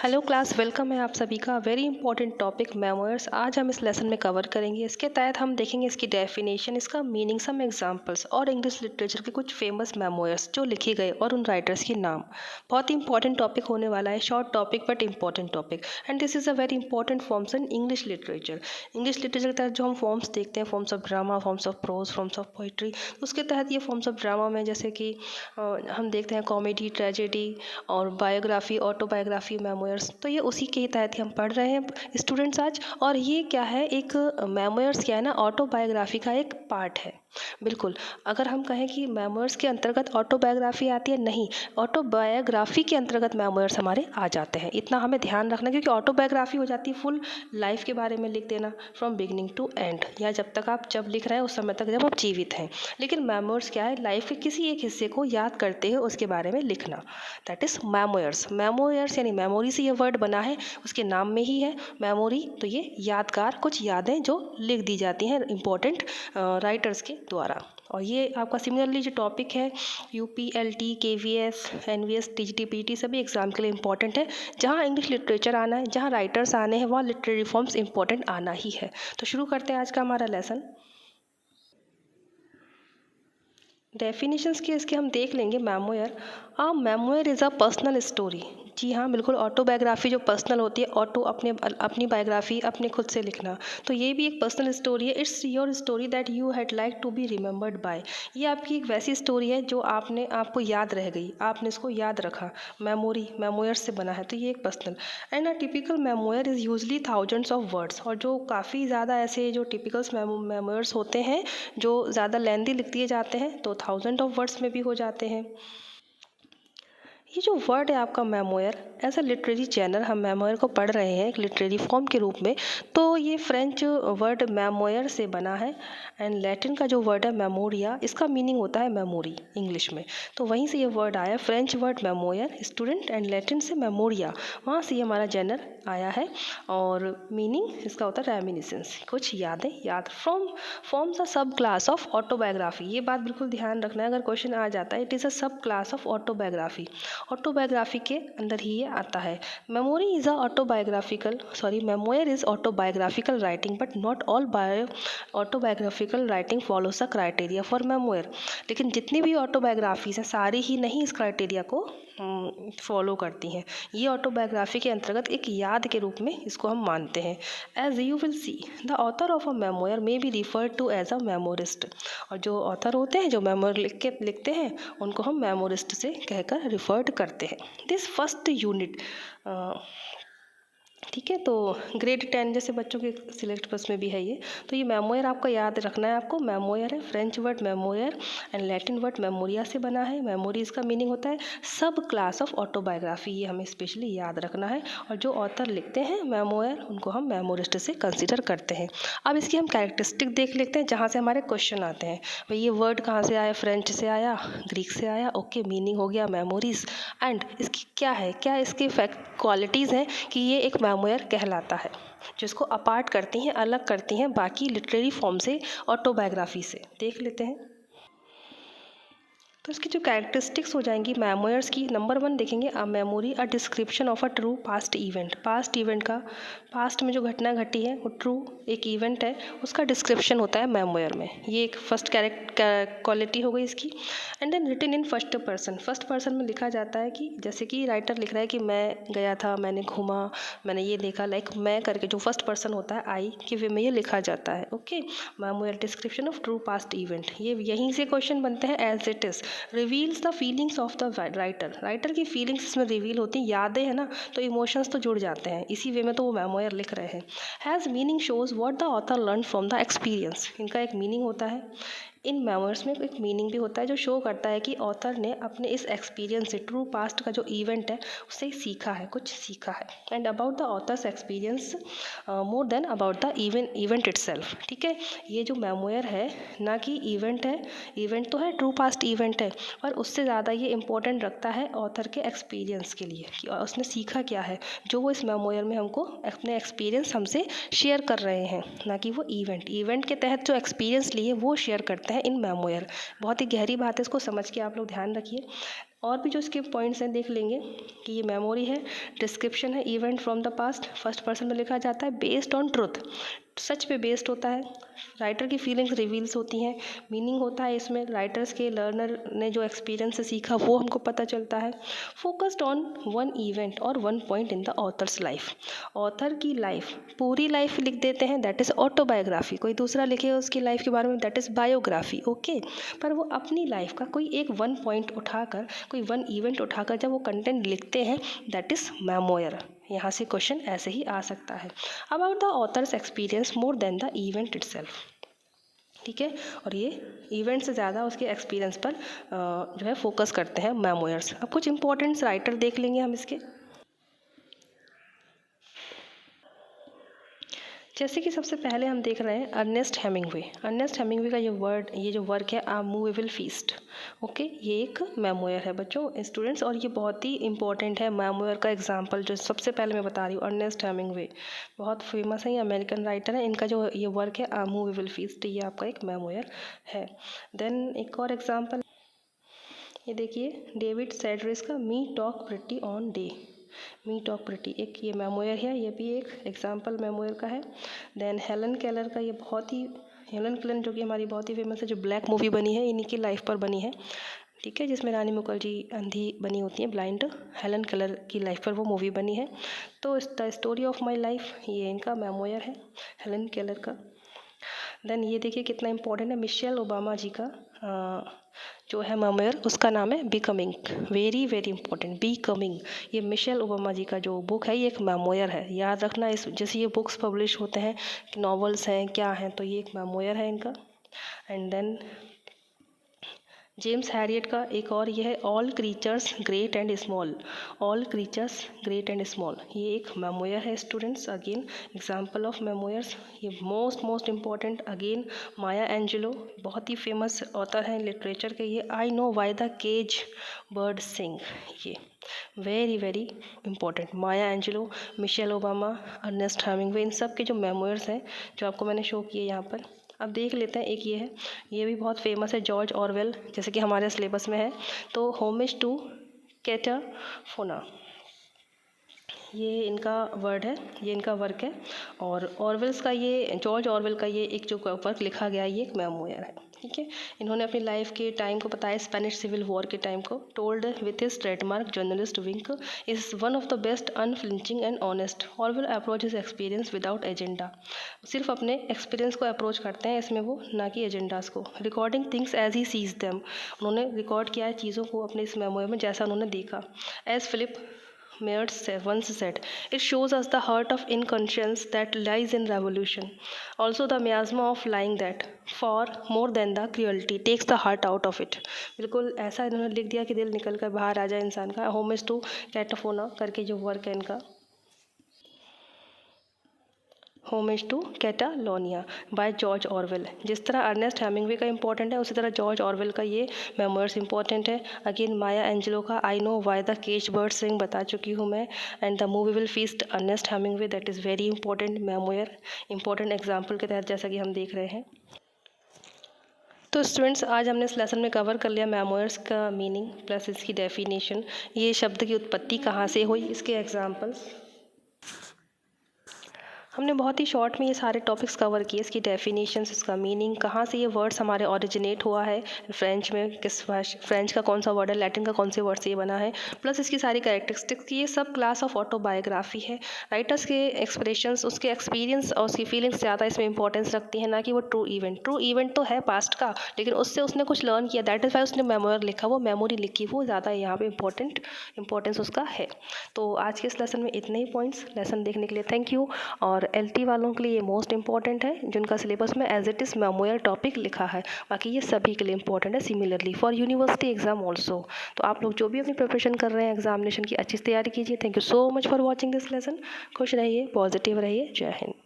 Hello class, welcome है आप सभी का। वेरी इंपॉर्टेंट टॉपिक मेमोयर्स आज हम इस लेसन में कवर करेंगे। इसके तहत हम देखेंगे इसकी डेफिनेशन, इसका मीनिंग, सम एग्जांपल्स और इंग्लिश लिटरेचर के कुछ फेमस मेमोयर्स जो लिखे गए और उन राइटर्स के नाम। बहुत ही इंपॉर्टेंट टॉपिक होने वाला है, short topic but important topic, and this is a very important forms in English literature. English literature के तहत जो हम फॉर्म्स देखते हैं, forms of drama, forms of pros, forms of poetry, उसके तहत ये फॉर्म्स ऑफ ड्रामा में जैसे कि हम देखते हैं कॉमेडी, ट्रेजेडी और बायोग्राफी, ऑटोबायोग्राफी, मेमोयर्स, तो ये उसी के तहत ही हम पढ़ रहे हैं स्टूडेंट्स आज। और ये क्या है, एक मेमोयर्स क्या है ना, ऑटोबायोग्राफी का एक पार्ट है। बिल्कुल, अगर हम कहें कि मेमोयर्स के अंतर्गत ऑटोबायोग्राफी आती है, नहीं, ऑटोबायोग्राफी के अंतर्गत मेमोयर्स हमारे आ जाते हैं। इतना हमें ध्यान रखना, क्योंकि ऑटोबायोग्राफी हो जाती है फुल लाइफ के बारे में लिख देना, फ्रॉम बिगिनिंग टू एंड, या जब तक आप जब लिख रहे हैं उस समय तक जब आप जीवित हैं। लेकिन मेमोयर्स क्या है, लाइफ के किसी एक हिस्से को याद करते हुए उसके बारे में लिखना, दैट इज मेमोयर्स। मेमोयर्स यानी मेमोरी से ये वर्ड बना है, उसके नाम में ही है मेमोरी। तो ये यादगार कुछ यादें जो लिख दी जाती हैं इंपॉर्टेंट राइटर्स के द्वारा। और ये आपका सिमिलरली जो टॉपिक है, UPLT, KVS, NVS, TGT, PGT सभी एग्जाम के लिए इंपॉर्टेंट है। जहाँ इंग्लिश लिटरेचर आना है, जहाँ राइटर्स आने हैं, वहाँ लिटरेरी फॉर्म्स इंपॉर्टेंट आना ही है। तो शुरू करते हैं आज का हमारा लेसन। डेफिनेशंस की इसके हम देख लेंगे। Memoir, memoir is a personal story. जी हाँ, बिल्कुल, ऑटोबायोग्राफी जो पर्सनल होती है, अपनी बायोग्राफी अपने खुद से लिखना, तो ये भी एक पर्सनल स्टोरी है। It's your story that you had like to be remembered by. ये आपकी एक वैसी स्टोरी है जो आपको याद रह गई, आपने इसको याद रखा। मेमोरी मेमोयर से बना है, तो ये एक personal. And a typical memoir is usually thousands of words. और जो काफ़ी ज़्यादा ऐसे जो टिपिकल्स मेमोयर्स होते हैं जो ज़्यादा लेंदी लिख दिए जाते हैं, तो 1000 ऑफ वर्ड्स में भी हो जाते हैं। ये जो वर्ड है आपका memoir, as a literary journal हम मेमोयर को पढ़ रहे हैं एक लिटरेरी फॉर्म के रूप में, तो ये फ्रेंच वर्ड मेमोयर से बना है। एंड लैटिन का जो वर्ड है मेमोरिया, इसका मीनिंग होता है मेमोरी इंग्लिश में, तो वहीं से ये वर्ड आया। French word memoir student, and Latin से मेमोरिया, वहाँ से ये हमारा जर्नल आया है। और मीनिंग इसका होता है रेमिनिसेंस, कुछ यादें याद। फॉर्म्स अ सब क्लास ऑफ ऑटोबायोग्राफी। ये बात बिल्कुल ध्यान रखना है, अगर क्वेश्चन आ जाता है, इट इज़ अ सब क्लास ऑफ ऑटोबायोग्राफी। ऑटोबायोग्राफी के अंदर ही ये आता है। Memory is a memoir is autobiographical writing, but not all autobiographical writing follows a criteria for memoir. लेकिन जितनी भी ऑटोबायोग्राफीज हैं, सारी ही नहीं इस क्राइटेरिया को फॉलो करती हैं। ये ऑटोबायोग्राफी के अंतर्गत एक याद के रूप में इसको हम मानते हैं। As you will see, the author of a memoir may be referred to as a memoirist. और जो ऑथर होते हैं, जो मेमोयर लिखते हैं, उनको हम मेमोरिस्ट से कहकर रिफर्ड करते हैं। दिस फर्स्ट यूनिट, ठीक है, तो ग्रेड 10 जैसे बच्चों के सिलेक्ट बस में भी है ये। तो ये मेमोयर आपका याद रखना है। आपको मेमोयर है, French word memoir and Latin word memorial से बना है। मेमोरी इसका मीनिंग होता है सब क्लास ऑफ ऑटोबायोग्राफी, ये हमें स्पेशली याद रखना है। और जो ऑथर लिखते हैं मेमोयर, उनको हम मेमोरिस्ट से कंसिडर करते हैं। अब इसकी हम कैरेक्टरिस्टिक देख लेते हैं, जहाँ से हमारे क्वेश्चन आते हैं। भाई ये वर्ड कहाँ से आया, फ्रेंच से आया, ग्रीक से आया, ओके, मीनिंग हो गया मेमोरीज। एंड इसकी क्या है, क्या इसकी क्वालिटीज़ हैं कि ये एक मेमोयर कहलाता है, जिसको अपार्ट करती हैं, अलग करती हैं बाकी लिटरेरी फॉर्म से, ऑटोबायोग्राफी से। देख लेते हैं। तो इसकी जो कैरेक्टरिस्टिक्स हो जाएंगी मेमोयर्स की, नंबर 1 देखेंगे, a memory a description of a true past event. Past event का, पास्ट में जो घटना घटी है वो ट्रू एक इवेंट है, उसका डिस्क्रिप्शन होता है मेमोयर में। ये एक फर्स्ट क्वालिटी हो गई इसकी। And then written in first person, first person में लिखा जाता है कि जैसे कि राइटर लिख रहा है कि मैं गया था, मैंने घूमा, मैंने ये देखा, लाइक मैं करके जो फर्स्ट पर्सन होता है, आई के वे में ये लिखा जाता है। Okay, memoir description of true past event, ये यहीं से क्वेश्चन बनते हैं। As it is reveals the feelings of the writer, writer की फीलिंग्स इसमें रिवील होती हैं। यादें हैं ना, तो इमोशंस तो जुड़ जाते हैं, इसी वे में तो वो मेमोयर लिख रहे हैं। Has meaning shows what the author learn from the experience, इनका एक मीनिंग होता है। इन मेमोयर्स में एक मीनिंग भी होता है जो शो करता है कि ऑथर ने अपने इस एक्सपीरियंस से, ट्रू पास्ट का जो इवेंट है, उससे सीखा है, कुछ सीखा है। And about the author's experience more than about the event itself. ठीक है, ये जो मेमोयर है, ना कि इवेंट है, इवेंट तो है, ट्रू पास्ट इवेंट है, पर उससे ज़्यादा ये इंपॉर्टेंट रखता है ऑथर के एक्सपीरियंस के लिए कि उसने सीखा क्या है, जो वो इस मेमोयर में हमको अपने एक्सपीरियंस हमसे शेयर कर रहे हैं, ना कि वो इवेंट के तहत जो एक्सपीरियंस लिए वो शेयर करते हैं इन मेमोयर। बहुत ही गहरी बात है, इसको समझ के आप लोग ध्यान रखिए। और भी जो इसके पॉइंट्स हैं देख लेंगे कि ये मेमोरी है, डिस्क्रिप्शन है, event from the past, first person में लिखा जाता है, बेस्ड ऑन ट्रुथ, सच पे बेस्ड होता है, राइटर की फीलिंग्स रिवील्स होती हैं, मीनिंग होता है इसमें, राइटर्स के लर्नर ने जो एक्सपीरियंस से सीखा वो हमको पता चलता है, फोकस्ड ऑन वन इवेंट और one point in the author's life, author की लाइफ, पूरी लाइफ लिख देते हैं, दैट इज़ ऑटोबायोग्राफी, कोई दूसरा लिखे उसकी लाइफ के बारे में, दैट इज़ बायोग्राफी, ओके। पर वो अपनी लाइफ का कोई एक वन पॉइंट उठाकर, कोई वन इवेंट उठाकर जब वो कंटेंट लिखते हैं, दैट इज़ मेमोयर। यहाँ से क्वेश्चन ऐसे ही आ सकता है, about the author's experience more than the event itself, ठीक है। और ये इवेंट से ज़्यादा उसके एक्सपीरियंस पर जो है फोकस करते हैं मेमोयर्स। अब कुछ इंपॉर्टेंट राइटर देख लेंगे हम इसके, जैसे कि सबसे पहले हम देख रहे हैं अर्नेस्ट हेमिंगवे। अर्नेस्ट हेमिंगवे का ये जो वर्क है आ मूवेबल फीस्ट, ओके, ये एक मेमोयर है बच्चों, स्टूडेंट्स, और ये बहुत ही इंपॉर्टेंट है मेमोयर का एग्जांपल जो सबसे पहले मैं बता रही हूँ, अर्नेस्ट हेमिंगवे बहुत फेमस है, ये अमेरिकन राइटर है, इनका जो ये वर्क है आ मूवेबल फीस्ट, ये आपका एक मेमोयर है। देन एक और एग्जाम्पल ये देखिए, डेविड सेड्रिस का me talk pretty on day, me talk pretty, एक ये मेमोयर है, ये भी एक एग्जाम्पल मेमोयर का है। देन हेलन केलर का, ये बहुत ही, हेलन केलर जो कि हमारी बहुत ही फेमस है, जो ब्लैक मूवी बनी है इन्हीं की लाइफ पर बनी है, ठीक है, जिसमें रानी मुखर्जी अंधी बनी होती है, ब्लाइंड, हेलन केलर की लाइफ पर वो मूवी बनी है। तो the story of my life, ये इनका मेमोयर है हेलन केलर का। देन ये देखिए कितना इंपॉर्टेंट है, मिशेल ओबामा जी का जो है मेमोयर, उसका नाम है becoming, very very important, becoming, ये मिशेल ओबामा जी का जो बुक है ये एक मेमोयर है, याद रखना। इस जैसे ये बुक्स पब्लिश होते हैं, नॉवेल्स हैं क्या हैं, तो ये एक मेमोयर है इनका। एंड देन जेम्स हैरियट का एक और ये है all creatures great and small, all creatures great and small, ये एक मेमोयर है students, again example of memoirs. ये most important again Maya Angelou, बहुत ही फेमस ऑथर हैं लिटरेचर के, ये I know why the cage bird sing, ये very very important, Maya Angelou, Michelle Obama, Ernest Hemingway, इन सब के जो मेमोयर्स हैं जो आपको मैंने शो किए यहाँ पर। अब देख लेते हैं, एक ये है, ये भी बहुत फेमस है, जॉर्ज ऑरवेल, जैसे कि हमारे सिलेबस में है, तो होमेज टू कैटाफोना, ये इनका वर्ड है, ये इनका वर्क है, और ऑरवेल्स का ये, जॉर्ज ऑरवेल का ये एक जो वर्क लिखा गया है ये एक मेमोयर है, ठीक है। इन्होंने अपनी लाइफ के टाइम को बताया, स्पेनिश सिविल वॉर के टाइम को, told with his trademark journalist wink is one of the best unflinching and honest, Orwell approach his experience without agenda, सिर्फ अपने एक्सपीरियंस को अप्रोच करते हैं इसमें वो, ना कि एजेंडास को, recording things as he sees them, उन्होंने रिकॉर्ड किया है चीज़ों को अपने इस मेमोयर में जैसा उन्होंने देखा। As Philip Mears once said, "It shows us the heart of inconscience that lies in revolution. Also the miasma of lying that, far more than the cruelty, takes the heart out of it." बिल्कुल ऐसा इन्होंने लिख दिया कि दिल निकल कर बाहर आ जाए इंसान का। होमेज टू कैटाफोना करके जो वर्क है इनका, homage to Catalonia by George Orwell. जिस तरह अर्नेस्ट हेमिंगवे का इंपॉर्टेंट है, उसी तरह जॉर्ज ऑरवेल का ये मेमोयर्स इंपॉर्टेंट है। अगेन माया एंजेलो का I know why the cage bird sing बता चुकी हूँ मैं, and the moveable feast Ernest Hemingway, that is very important memoir, important example के तहत जैसा कि हम देख रहे हैं। तो स्टूडेंट्स आज हमने इस लेसन में कवर कर लिया मेमोयर्स का मीनिंग प्लस इसकी डेफिनेशन, ये शब्द की उत्पत्ति कहाँ से हुई, इसके एग्जाम्पल्स, हमने बहुत ही शॉर्ट में ये सारे टॉपिक्स कवर किए, इसकी डेफिनेशंस, इसका मीनिंग, कहाँ से ये वर्ड्स हमारे ओरिजिनेट हुआ है, फ्रेंच में किस फ्रेंच का कौन सा वर्ड है, लैटिन का कौन से वर्ड से ये बना है, प्लस इसकी सारी कैरेक्टरिस्टिक्स, ये सब क्लास ऑफ ऑटोबायोग्राफी है। राइटर्स के एक्सप्रेशंस, उसके एक्सपीरियंस और उसकी फीलिंग्स ज़्यादा इसमें इंपॉर्टेंस रखती हैं, ना कि वो ट्रू इवेंट तो है पास्ट का, लेकिन उससे उसने कुछ लर्न किया, दैट इज़ वाई उसने मेमोयर लिखा, वो मेमोरी लिखी, वो ज़्यादा यहाँ पे इंपॉर्टेंस उसका है। तो आज के इस लेसन में इतने ही पॉइंट्स, लेसन देखने के लिए थैंक यू। और LT वालों के लिए ये मोस्ट इंपॉर्टेंट है, जिनका सिलेबस में as it is memoir topic लिखा है, बाकी ये सभी के लिए इंपॉर्टेंट है, similarly for university exam also. तो आप लोग जो भी अपनी प्रिपरेशन कर रहे हैं एग्जामिनेशन की, अच्छी से तैयारी कीजिए। Thank you so much for watching this lesson. खुश रहिए, पॉजिटिव रहिए, जय हिंद।